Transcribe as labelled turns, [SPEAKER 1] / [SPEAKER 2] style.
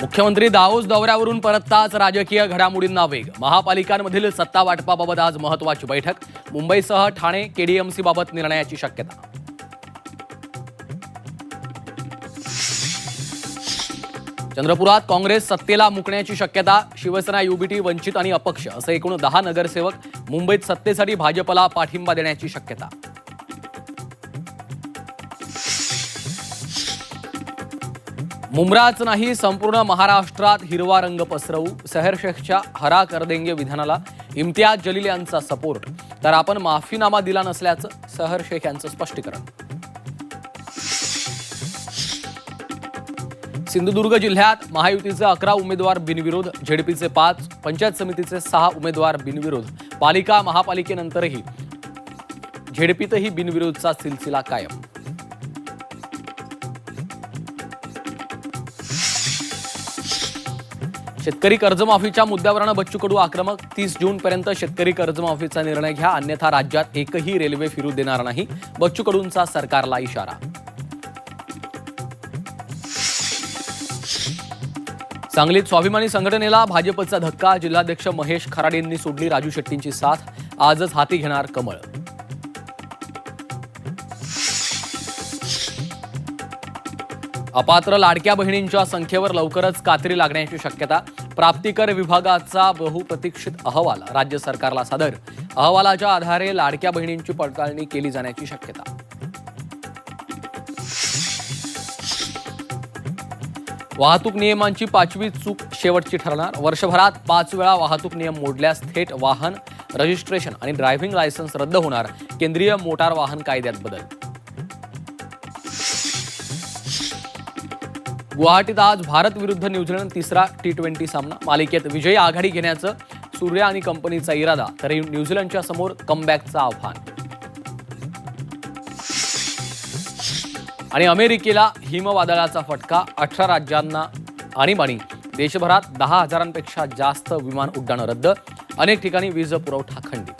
[SPEAKER 1] मुख्यमंत्री दाओस दौऱ्यावरून परतताच राजकीय घडामोडींना वेग. महापालिकांमधील सत्ता वाटपाबाबत आज महत्त्वाची बैठक. मुंबईसह ठाणे केडीएमसी बाबत निर्णयाची शक्यता. चंद्रपुरात काँग्रेस सत्तेला मुकण्याची शक्यता. शिवसेना, युबीटी, वंचित आणि अपक्ष असे एकूण 10 नगरसेवक मुंबईत सत्तेसाठी भाजपला पाठिंबा देण्याची शक्यता. मुंब्राच नाही संपूर्ण महाराष्ट्रात हिरवा रंग पसरवू. सहर शेखच्या हरा कर देंगे विधानाला इम्तियाज जलील यांचा सपोर्ट. तर आपण माफीनामा दिला नसल्याचं सहर शेख यांचं स्पष्टीकरण. सिंधुदुर्ग जिल्ह्यात महायुतीचे 11 उमेदवार बिनविरोध, झेडपीचे 5, पंचायत समितीचे 6 उमेदवार बिनविरोध. पालिका महापालिकेनंतरही झेडपीतही बिनविरोधचा सिलसिला कायम. शेतकरी कर्जमाफीच्या मुद्द्यावरून बच्चू कडू आक्रमक. 30 जूनपर्यंत शेतकरी कर्जमाफीचा निर्णय घ्या, अन्यथा राज्यात एकही रेल्वे फिरू देणार नाही. बच्चू कडूंचा सरकारला इशारा. सांगलीत स्वाभिमानी संघटनेला भाजपचा धक्का. जिल्हाध्यक्ष महेश खराडेंनी सोडली राजू शेट्टींची साथ. आजच हाती घेणार कमळ. अपात्र लाडक्या बहिणींच्या संख्येवर लवकरच कात्री लागण्याची शक्यता. प्राप्तिकर विभागाचा बहुप्रतीक्षित अहवाल राज्य सरकारला सादर. अहवालाच्या आधारे लाडक्या बहिणींची पडताळणी केली जाण्याची शक्यता. वाहतूक नियमांची 5वी चूक शेवटची ठरणार. वर्षभरात 5 वेळा वाहतूक नियम मोडल्यास थेट वाहन रजिस्ट्रेशन आणि ड्रायव्हिंग लायसन्स रद्द होणार. केंद्रीय मोटार वाहन कायद्यात बदल. गुवाहाटीत आज भारत विरुद्ध न्यूझीलंड तिसरा T20 सामना. मालिकेत विजयी आघाडी घेण्याचं सूर्या आणि कंपनीचा इरादा, तर न्यूझीलंडच्या समोर कमबॅकचं आव्हान. आणि अमेरिकेला हिमवादळाचा फटका. 18 राज्यांना आणीबाणी. देशभरात 10,000पेक्षा जास्त विमान उड्डाणं रद्द. अनेक ठिकाणी वीज पुरवठा खंडित.